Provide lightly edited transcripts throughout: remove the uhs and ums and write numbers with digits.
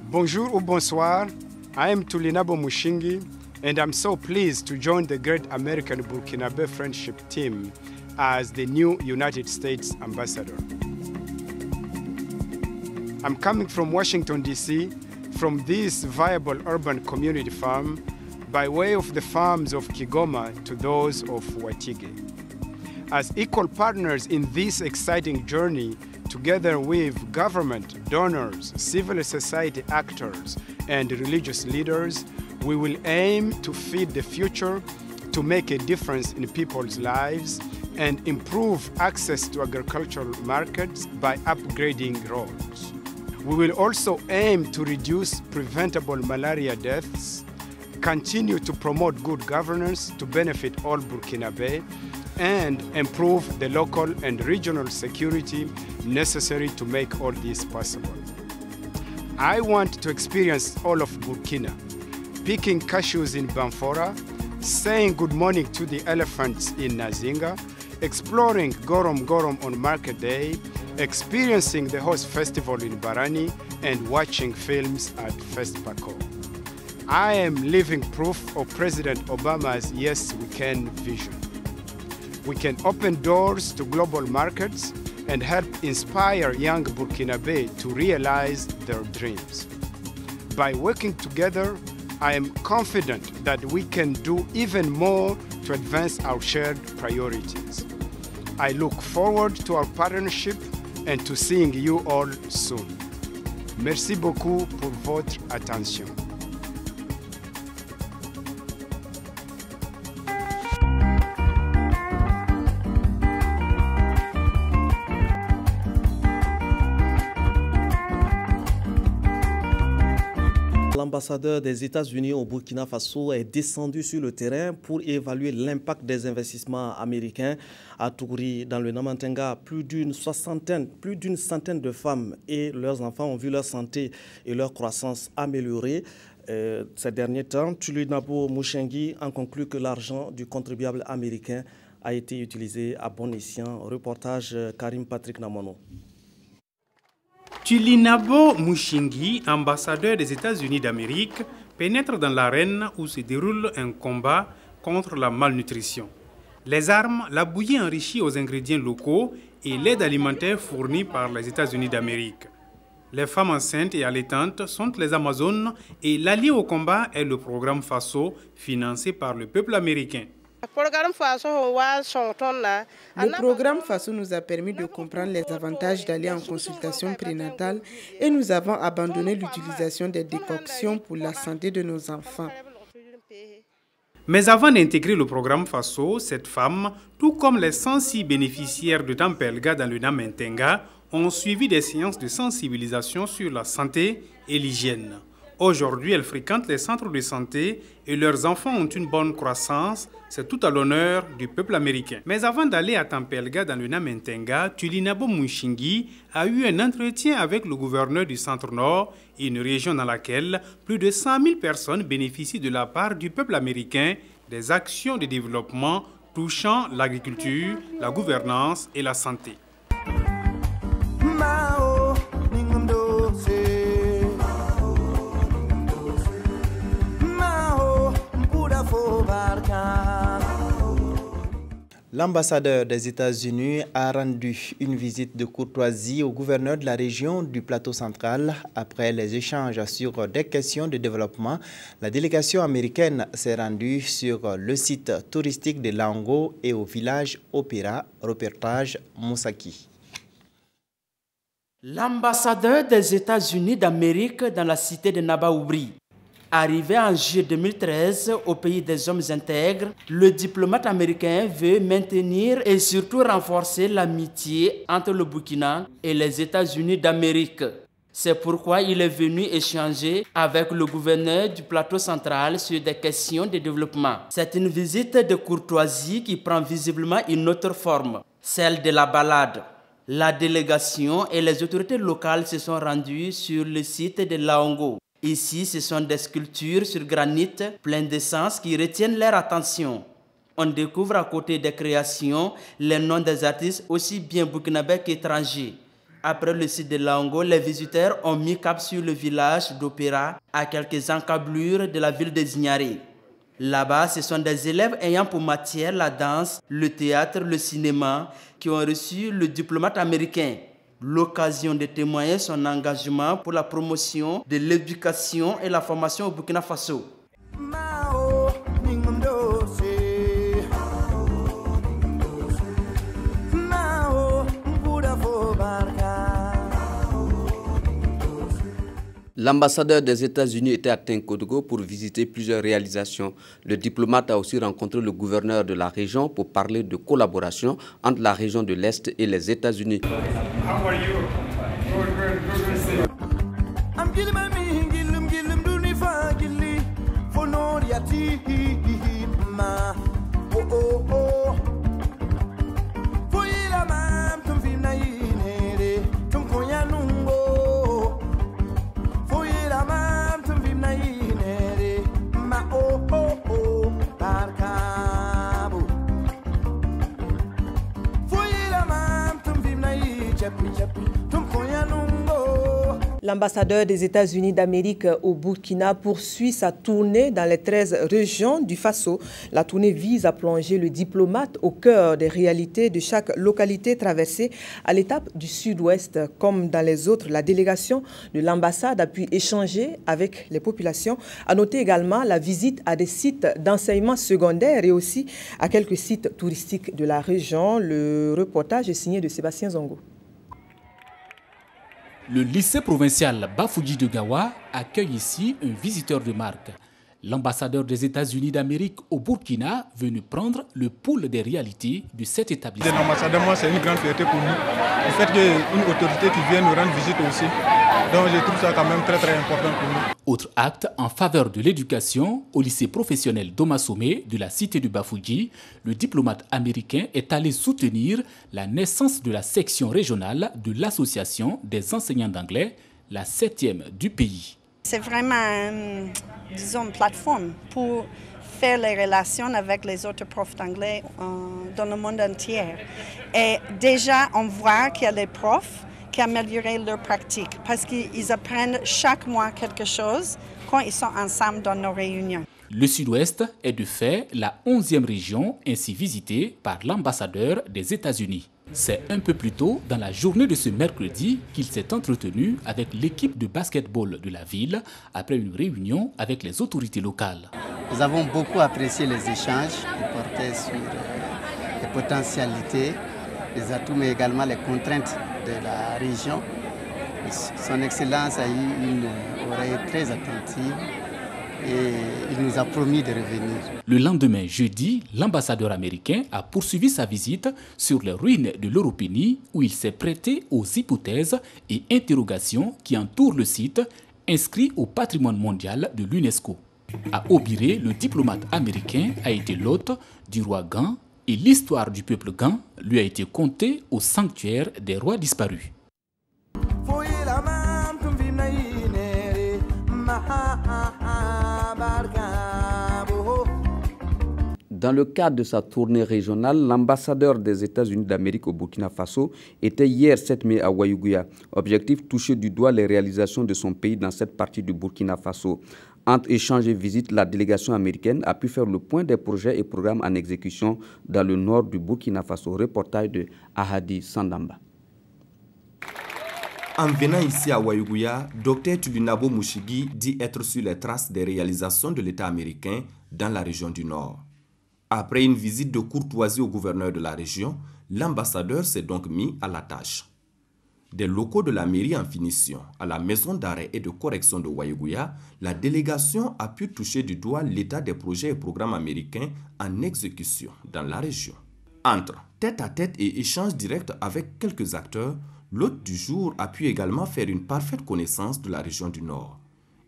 Bonjour ou bonsoir, I am Tulinabo Mushingi and I'm so pleased to join the great American Burkinabe friendship team as the new United States ambassador. I'm coming from Washington, D.C., from this viable urban community farm by way of the farms of Kigoma to those of Watige. As equal partners in this exciting journey, together with government, donors, civil society actors, and religious leaders, we will aim to feed the future, to make a difference in people's lives, and improve access to agricultural markets by upgrading roads. We will also aim to reduce preventable malaria deaths, continue to promote good governance to benefit all Burkinabe, and improve the local and regional security necessary to make all this possible. I want to experience all of Burkina, picking cashews in Banfora, saying good morning to the elephants in Nazinga, exploring Gorom Gorom on Market Day, experiencing the Horse Festival in Barani, and watching films at FestPaco. I am living proof of President Obama's Yes We Can vision. We can open doors to global markets and help inspire young Burkinabe to realize their dreams. By working together, I am confident that we can do even more to advance our shared priorities. I look forward to our partnership and to seeing you all soon. Merci beaucoup pour votre attention. L'ambassadeur des États-Unis au Burkina Faso est descendu sur le terrain pour évaluer l'impact des investissements américains à Tougouri. Dans le Namantenga, plus d'une centaine de femmes et leurs enfants ont vu leur santé et leur croissance améliorée. Ces derniers temps, Tulinabo Mushingi en conclut que l'argent du contribuable américain a été utilisé à bon escient. Reportage Karim Patrick Namono. Tulinabo Mushingi, ambassadeur des États-Unis d'Amérique, pénètre dans l'arène où se déroule un combat contre la malnutrition. Les armes, la bouillie enrichie aux ingrédients locaux et l'aide alimentaire fournie par les États-Unis d'Amérique. Les femmes enceintes et allaitantes sont les Amazones et l'allié au combat est le programme FASO financé par le peuple américain. Le programme FASO nous a permis de comprendre les avantages d'aller en consultation prénatale et nous avons abandonné l'utilisation des décoctions pour la santé de nos enfants. Mais avant d'intégrer le programme FASO, cette femme, tout comme les 106 bénéficiaires de Tampelga dans le Namantenga, ont suivi des séances de sensibilisation sur la santé et l'hygiène. Aujourd'hui, elles fréquentent les centres de santé et leurs enfants ont une bonne croissance. C'est tout à l'honneur du peuple américain. Mais avant d'aller à Tampelga dans le Namantenga, Tulinabo Mushingi a eu un entretien avec le gouverneur du Centre-Nord, une région dans laquelle plus de 100 000 personnes bénéficient de la part du peuple américain des actions de développement touchant l'agriculture, la gouvernance et la santé. L'ambassadeur des États-Unis a rendu une visite de courtoisie au gouverneur de la région du Plateau central. Après les échanges sur des questions de développement, la délégation américaine s'est rendue sur le site touristique de Lango et au village Opéra, reportage Moussaki. L'ambassadeur des États-Unis d'Amérique dans la cité de Nabaoubri. Arrivé en juillet 2013 au pays des hommes intègres, le diplomate américain veut maintenir et surtout renforcer l'amitié entre le Burkina et les États-Unis d'Amérique. C'est pourquoi il est venu échanger avec le gouverneur du Plateau central sur des questions de développement. C'est une visite de courtoisie qui prend visiblement une autre forme, celle de la balade. La délégation et les autorités locales se sont rendues sur le site de Laongo. Ici, ce sont des sculptures sur granit pleines d'essence qui retiennent leur attention. On découvre à côté des créations les noms des artistes aussi bien burkinabés qu'étrangers. Après le site de Laongo, les visiteurs ont mis cap sur le village d'Opéra, à quelques encablures de la ville de Zignaré. Là-bas, ce sont des élèves ayant pour matière la danse, le théâtre, le cinéma, qui ont reçu le diplomate américain. L'occasion de témoigner son engagement pour la promotion de l'éducation et la formation au Burkina Faso. L'ambassadeur des États-Unis était à Tinkodogo pour visiter plusieurs réalisations. Le diplomate a aussi rencontré le gouverneur de la région pour parler de collaboration entre la région de l'Est et les États-Unis. L'ambassadeur des États-Unis d'Amérique au Burkina poursuit sa tournée dans les 13 régions du Faso. La tournée vise à plonger le diplomate au cœur des réalités de chaque localité traversée à l'étape du sud-ouest. Comme dans les autres, la délégation de l'ambassade a pu échanger avec les populations. À noter également la visite à des sites d'enseignement secondaire et aussi à quelques sites touristiques de la région. Le reportage est signé de Sébastien Zongo. Le lycée provincial Bafouji de Gawa accueille ici un visiteur de marque. L'ambassadeur des États-Unis d'Amérique au Burkina venu prendre le pouls des réalités de cet établissement. L'ambassadeur, moi, c'est une grande fierté pour nous. Le fait qu'il y ait une autorité qui vient nous rendre visite aussi. Donc je trouve ça quand même très important pour nous. Autre acte en faveur de l'éducation, au lycée professionnel Domasomé de la cité du Bafouji, le diplomate américain est allé soutenir la naissance de la section régionale de l'Association des enseignants d'anglais, la 7e du pays. C'est vraiment, disons, une plateforme pour faire les relations avec les autres profs d'anglais dans le monde entier. Et déjà, on voit qu'il y a des profs qui améliorent leur pratique parce qu'ils apprennent chaque mois quelque chose quand ils sont ensemble dans nos réunions. Le Sud-Ouest est de fait la 11e région ainsi visitée par l'ambassadeur des États-Unis. C'est un peu plus tôt dans la journée de ce mercredi qu'il s'est entretenu avec l'équipe de basketball de la ville après une réunion avec les autorités locales. Nous avons beaucoup apprécié les échanges qui portaient sur les potentialités, les atouts mais également les contraintes de la région. Son Excellence a eu une oreille très attentive et il nous a promis de revenir. Le lendemain, jeudi, l'ambassadeur américain a poursuivi sa visite sur les ruines de l'Europénie où il s'est prêté aux hypothèses et interrogations qui entourent le site inscrit au patrimoine mondial de l'UNESCO. À Obiré, le diplomate américain a été l'hôte du roi Gan et l'histoire du peuple Gan lui a été contée au sanctuaire des rois disparus. Dans le cadre de sa tournée régionale, l'ambassadeur des États-Unis d'Amérique au Burkina Faso était hier 7 mai à Ouayougouya. Objectif, toucher du doigt les réalisations de son pays dans cette partie du Burkina Faso. Entre échanges et visites, la délégation américaine a pu faire le point des projets et programmes en exécution dans le nord du Burkina Faso. Reportage de Ahadi Sandamba. En venant ici à Ouayougouya, Dr Tulunabo Mouchigui dit être sur les traces des réalisations de l'État américain dans la région du Nord. Après une visite de courtoisie au gouverneur de la région, l'ambassadeur s'est donc mis à la tâche. Des locaux de la mairie en finition à la maison d'arrêt et de correction de Ouayougouya, la délégation a pu toucher du doigt l'état des projets et programmes américains en exécution dans la région. Entre tête-à-tête et échange direct avec quelques acteurs, l'hôte du jour a pu également faire une parfaite connaissance de la région du Nord.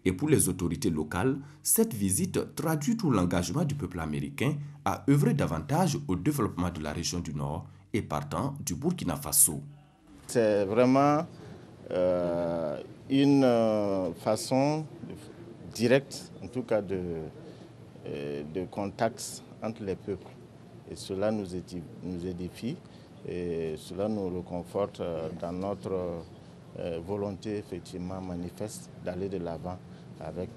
Et pour les autorités locales, cette visite traduit tout l'engagement du peuple américain à œuvrer davantage au développement de la région du Nord et partant du Burkina Faso. C'est vraiment une façon directe, en tout cas, de contact entre les peuples. Et cela nous édifie. Et cela nous reconforte dans notre volonté effectivement manifeste d'aller de l'avant avec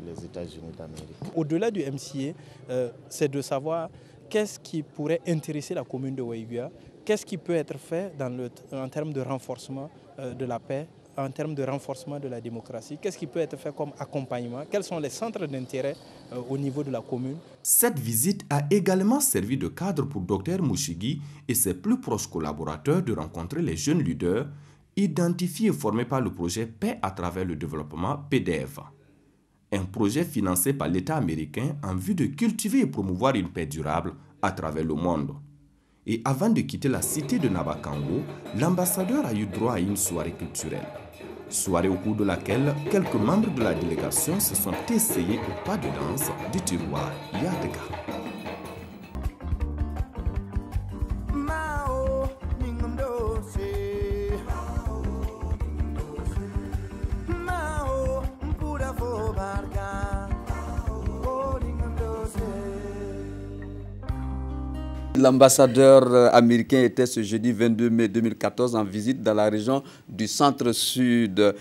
les États-Unis d'Amérique. Au-delà du MCA, c'est de savoir qu'est-ce qui pourrait intéresser la commune de Waïguya, qu'est-ce qui peut être fait en termes de renforcement de la paix, en termes de renforcement de la démocratie, qu'est-ce qui peut être fait comme accompagnement, quels sont les centres d'intérêt au niveau de la commune. Cette visite a également servi de cadre pour Dr Mushigi et ses plus proches collaborateurs de rencontrer les jeunes leaders identifiés et formés par le projet Paix à travers le développement PDF. Un projet financé par l'État américain en vue de cultiver et promouvoir une paix durable à travers le monde. Et avant de quitter la cité de Nabakango, l'ambassadeur a eu droit à une soirée culturelle. Soirée au cours de laquelle quelques membres de la délégation se sont essayés au pas de danse du tiroir Yadega. L'ambassadeur américain était ce jeudi 22 mai 2014 en visite dans la région du centre-sud.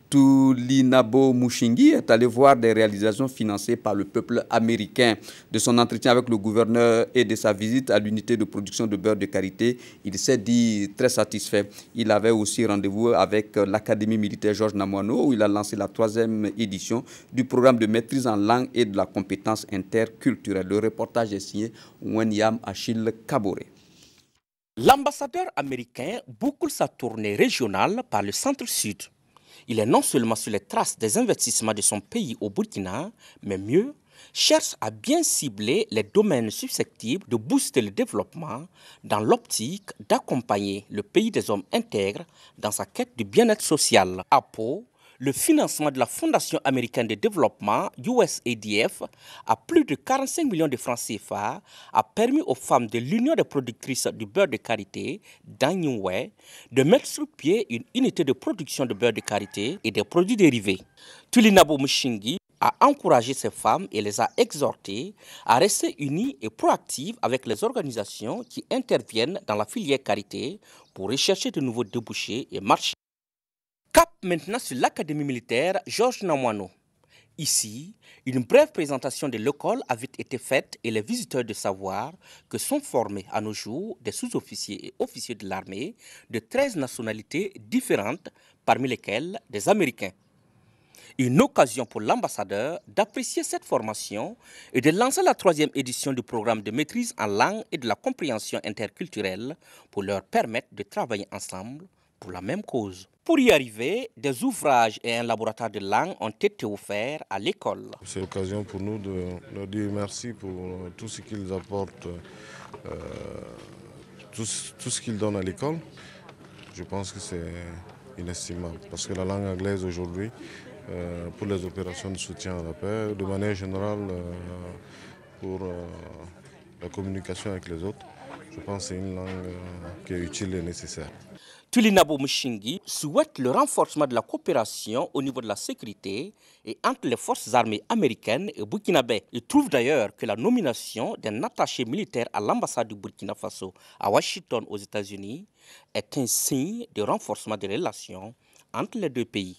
Tulinabo Mushingi est allé voir des réalisations financées par le peuple américain. De son entretien avec le gouverneur et de sa visite à l'unité de production de beurre de karité, il s'est dit très satisfait. Il avait aussi rendez-vous avec l'Académie militaire Georges Namoiano où il a lancé la 3e édition du programme de maîtrise en langue et de la compétence interculturelle. Le reportage est signé Wenyam Achille Kabore. L'ambassadeur américain boucle sa tournée régionale par le centre-sud. Il est non seulement sur les traces des investissements de son pays au Burkina, mais mieux, cherche à bien cibler les domaines susceptibles de booster le développement dans l'optique d'accompagner le pays des hommes intègres dans sa quête de bien-être social. À Pau, le financement de la Fondation américaine de développement, USAID, à plus de 45 millions de francs CFA, a permis aux femmes de l'Union des productrices du beurre de karité d'Anyoué de mettre sur pied une unité de production de beurre de karité et des produits dérivés. Tulinabo Mushingi a encouragé ces femmes et les a exhortées à rester unies et proactives avec les organisations qui interviennent dans la filière karité pour rechercher de nouveaux débouchés et marchés. Cap maintenant sur l'Académie militaire Georges Namoiano. Ici, une brève présentation de l'école avait été faite et les visiteurs de savoir que sont formés à nos jours des sous-officiers et officiers de l'armée de 13 nationalités différentes, parmi lesquelles des Américains. Une occasion pour l'ambassadeur d'apprécier cette formation et de lancer la 3e édition du programme de maîtrise en langue et de la compréhension interculturelle pour leur permettre de travailler ensemble pour la même cause. Pour y arriver, des ouvrages et un laboratoire de langue ont été offerts à l'école. C'est l'occasion pour nous de leur dire merci pour tout ce qu'ils apportent, tout ce qu'ils donnent à l'école. Je pense que c'est inestimable parce que la langue anglaise aujourd'hui, pour les opérations de soutien à la paix, de manière générale pour la communication avec les autres, je pense que c'est une langue qui est utile et nécessaire. Tulinabo Mushingi souhaite le renforcement de la coopération au niveau de la sécurité et entre les forces armées américaines et burkinabè. Il trouve d'ailleurs que la nomination d'un attaché militaire à l'ambassade du Burkina Faso à Washington aux États-Unis est un signe de renforcement des relations entre les deux pays.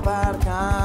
Barca.